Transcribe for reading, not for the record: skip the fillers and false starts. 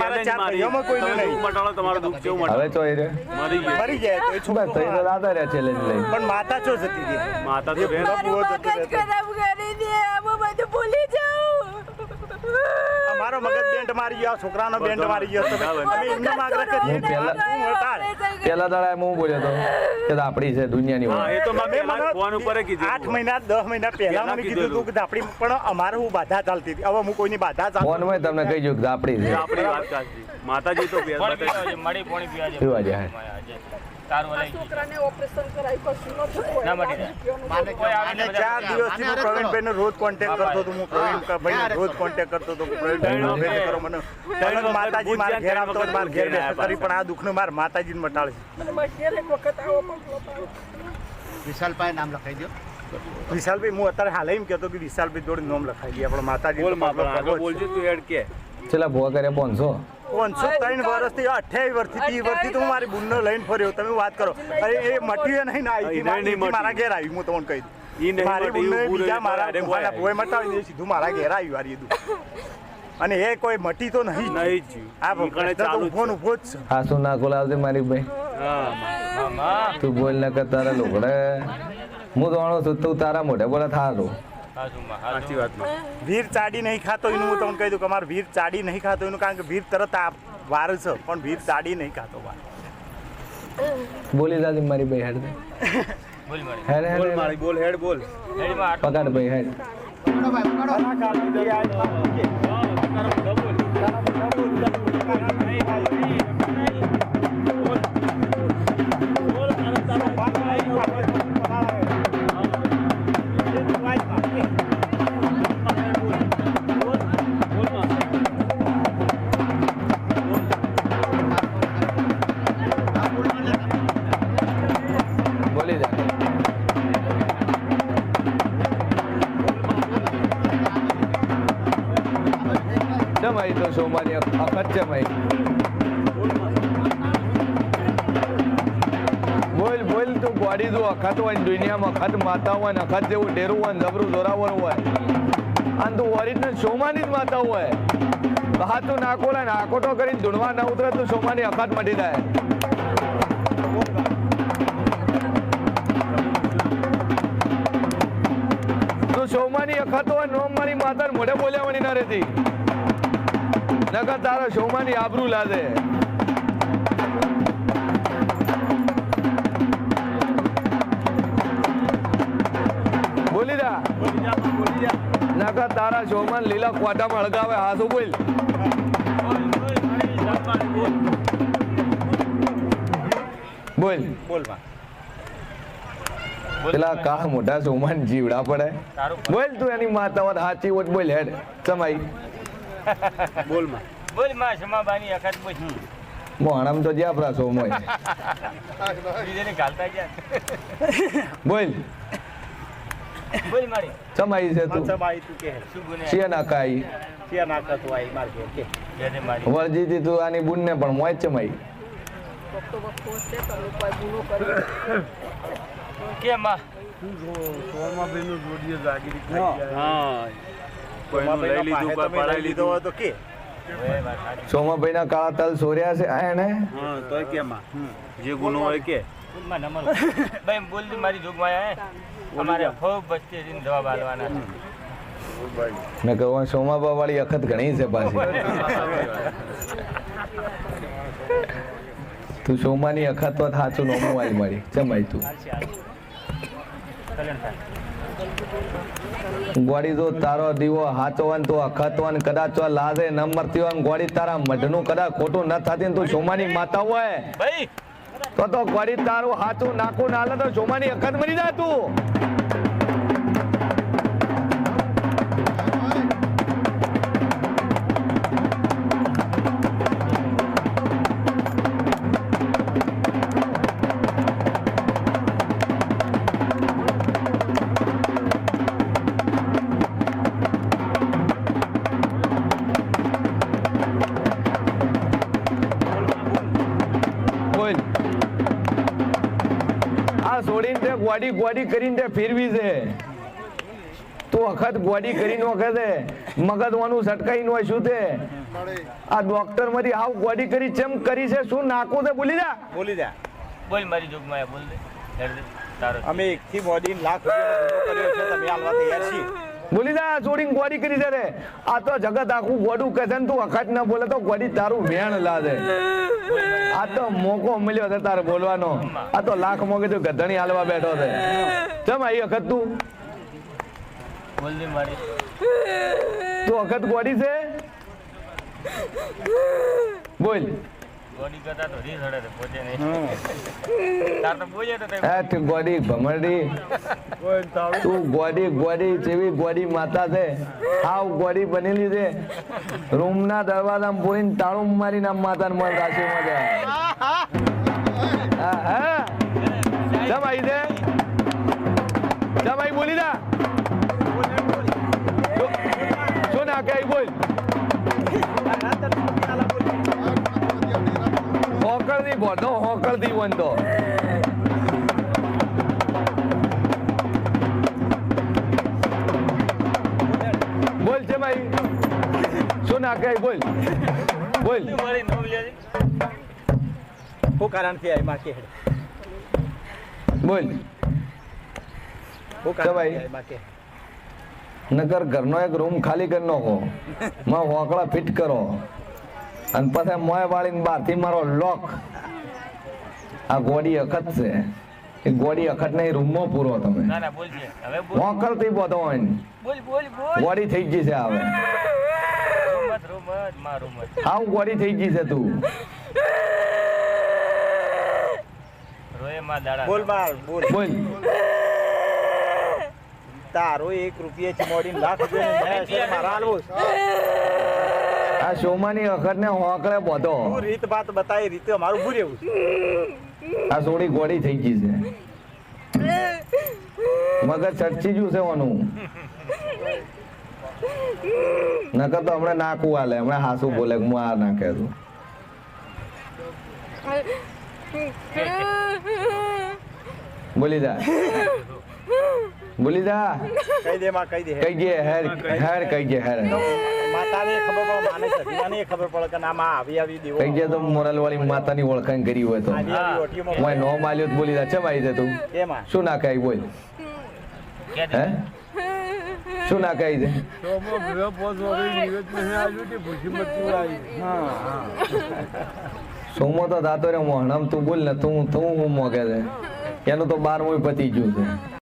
મારા ચાર ભાઈઓમાં કોઈને નહીં. મટાડો તમારો દુઃખ કેવું મટાડો? હવે ચોઈ રે મરી ગયા તો એ બસ છોકરો તો એ દાદા રે ચેલેન્જ લઈ પણ માતા ચો જતી રહી. માતા તો બેન મારું મગજ ખરાબ કરી દે હું બધું ભૂલી જાઉં. મારો મગજ બેન્ટ મારી ગયો, છોકરાનો બેન્ટ મારી ગયો. તમે એમને આગ્રહ કરીએ હું પહેલા- હું હટાડ. પેલા દાડા હું બોલ્યો તો કે આપણી છે દુનિયાની હા, વાત. એ તો મેં તમે પહેલા મને ફોન ઉપર કીધું 8 મહિના 10 મહિના પહેલા મને કીધું હતું કે આપણી પણ અમારે હું બાધા ચાલતી હતી. હવે હું કોઈની બાધા ફોન ચાલતો માં તમને કહી જો કે આપણી છે આપણી વાત સાચી. માતાજી તો બે પીવા જાય. છોકરાને ઓપરેશન કરાવી કશું ન થયું. અને 4 દિવસથી હું પ્રવીણભાઈને રોજ કોન્ટેક્ટ કરતો હતો. હું પ્રવીણભાઈને રોજ કોન્ટેક્ટ કરતો હતો કે પ્રવીણભાઈ ભેટ કરો મને. તરત માતાજી મારા ઘેર આવતો હોય, મારા ઘેર બેઠો કરી પણ આ દુઃખને મારે માતાજીને મટાડે છે. અને મારે ઘેર એક વખત આવો પણ વિશાલભાઈ નામ લખાઈ દો. વિશાલભાઈ હું અત્યારે હાલ એમ કહેતો કે વિશાલભાઈ જોડે નામ લખાઈ ગયા આપણે માતાજી બોલ માં આગળ બોલજો તું એડ કે છેલ્લા ભૂવા કર્યા 500 503 વર્ષથી 28 વર્ષથી 30 વર્ષથી તો હું મારી બુનને લઈને ફર્યો. તમે વાત કરો. અરે એ મટીએ નહીં ના આવી મારા ઘેર આવી. હું તમને કહી ઈ નહીં મારી મટી, બુનને એવું બીજા પૂરું મારા એટલે ભુવાના મારે ભોય મટાવી દે સીધું મારા ઘેર આવ્યું હારી દુઃખ. અને એ કોઈ મટી તો નહીં જ. નહીં જ. આ ઈ કણે પ્રશ્ન તો ચાલુ જ ઊભો ને ઊભો જ છે. આ શું ના કોલાવજે મારી ભાઈ હા તું બોલ ને કે તારા લોકોડે હું જાણું છું તું તારા મોઢે બોલે થારું. સાચી વાત માં વીર ચાડી નહીં ખાતો એનું હું તમને કહી દઉં કે અમારે વીર ચાડી નહીં ખાતો એનું કારણ કે વીર તરત આ વાર છે પણ વીર ચાડી નહીં ખાતો વાર. બોલી દાદી મારી ભાઈ હેડ દે. હેડ બોલ હેડ મારી બોલ હેડ બોલ પકડ ભાઈ હેડ. બોલી જા ચમાઈ તો સોમાની અખત ચમાઈ બોલ બોલ તું ગોડી દો અખત હોય ને દુનિયામાં અખત માતા હોય ને અખત જેવું ડેરું હોય ને જબરું જોરાવર હોય અને તું ઓરિજિનલ સોમાની જ માતા હોય હા તું નાખો ને નાકોટો કરીને ધૂણવા ના ઉતરે તું સોમાની અખત મટી જાય. તું સોમાની અખત હોય નોમ મારી માતા મોઢે બોલ્યાવાની ના રહેતી નકર તારા સોમાની આબરૂ લાદે. બોલી જા નકર તારા સોમાન લીલા ક્વાટામાં અળગાવે હાસુ બોલ. બોલ બોલ પેલા કા મોટા સોમાન જીવડા પડે બોલ તું એની માતા વાત સાચી હોત બોલ હેડ ચમાઈ બોલ માં બોલ માં સમાબાની અખત બોલ મોહણમ તો જ્યાં આપણા સોમોય બીજાને ગાલતા ગયા બોલ બોલ મારી ચમાઈ છે તું સબાઈ તું કે શું ગુને શિયા નાકાઈ ક્યાં નાખતો હોય માર ઘેર કે જેને મારી વરજીતી તું આની બુનને પણ મોય જ ચમાઈ. વખતો વખતો છે તમે કોઈ ગુનો કર્યો. કે માં હા કોઈનું લઈ લીધું કોઈ પડાઈ લીધું હોય તો કે સોમાભાઈ ના કાળા તલ સોર્યા છે આ એને હા તોય કે માં જે ગુનો હોય કે બોલમાં નમલ ભાઈ બોલ દી મારી જોગમાં આયા અમારે ખૂબ બસ્તી જઈને જવાબ આલવાના છે. મેં કહું સોમાબા વાળી અખત ઘણી છે પાછી. તું સોમાની અખત તો સાચું નોમું આવી મારી ચમાઈ તું કલ્યાણ થાય ગોળી જો તારો દીવો હાચવાન તો અખતવાન કદાચ લાજે ન મરતી હોય ગોળી તારા મઢનું કદાચ ખોટું ન થતી ને તું સોમાની માતા હોય ભાઈ તો ગોળી તારું હાચું નાખું ના લે તો સોમાની અખત મરી જા તું. બોલ આ છોડીને તે ગોડી ગોડી કરીને તે ફેરવી છે તો વખત ગોડી કરીને વખતે મગજવાનું સટકાઈ નો શું તે આ ડોક્ટર માંથી આવ ગોડી કરી ચેમ કરી છે શું નાખું છે બોલી જા બોલ મારી જોગમાં બોલ દે હેડ દે તારો અમે 1 થી મોદી લાખ રૂપિયાનો ધંધો કર્યો છે તમે હાલવા તૈયાર છીએ બોલી જા છોડીને ગોડી કરી છે રે આ તો જગત આખું ગોડું કહે છે ને તું વખત ન બોલે તો ગોડી તારું વેણ લાદે આ તો મોકો મળ્યો છે તારે બોલવાનો આ તો લાખ મોગે તો ગધણી હાલવા બેઠો છે ચમ આવી વખત તું બોલ દે મારી તું વખત ગોડી છે બોલ ગોડી કરતા તો રી સડે પહોંચે નહીં તાર તો બોલે તો હે તું ગોડી ભમરડી તું ગોડી જેવી ગોડી માતા છે હાવ ગોડી બનેલી છે રૂમના દરવાજામાં પૂરીને તાળું મારીને આમ માતાને મન રાશિમાં જાય હા હા જમ આવી છે જમ આવી બોલી ના શું ના કે બોલ હોકળથી બોધો હોકળથી બનતો બોલ છે ભાઈ શું નાખે બોલ બોલ મારી નો લે શું કારણ થી આઈ માં કે બોલ શું કારણ ભાઈ? આઈ માં કે નગર ઘરનો એક રૂમ ખાલી કરી નાખો માં હોકળા ફિટ કરો અને પછી મોય વાળીને બહારથી મારો લોક આ ગોડી અખત છે એ ગોડી અખત ને રૂમમાં પૂરો તમે ના ના બોલ છે હવે બોલ હોકળથી બોધો હોય ને બોલ બોલ બોલ ગોડી થઈ ગઈ છે હવે રૂમત માં રૂમત હાવ ગોડી થઈ ગઈ છે તું રોય માં દાડા બોલ બાર બોલ બોલ તારો 1 રૂપિયા થી મોડીને લાખ રૂપિયા છે મારા હાલવો આ શોમાની અખત ને હોકળે બોધો તું રીત વાત બતાવી રીતે અમારું ભૂર એવું આ સોડી ગોડી થઈ ગઈ છે મગજ ચડચી ગયું છે ઓનું નકર તો હમણાં નાકું હાલે હમણાં હાસુ બોલે હું આ નાખે તું બોલી જા બોલી જા કહી દે માં કહી દે કઈ ગયે હેર હેર કઈ ગયે હેર માતાને ખબર પડે માને સતીમાને ખબર પડે કે ના માં આવી દેવો કઈ ગયે તો મોરલ વાળી માતાની ઓળખાણ કરી હોય તો આવી ઓટીમાં હું નો માલ્યો તો બોલી જા ચમ આવી છે તું કેમાં શું નાખે આવી બોલ કે હે શું નાખે આવી છે સોમો તો દાતો રે મોહણમ તું બોલ ને તું હું મોગે છે એનું તો 12મું પતી ગયું છે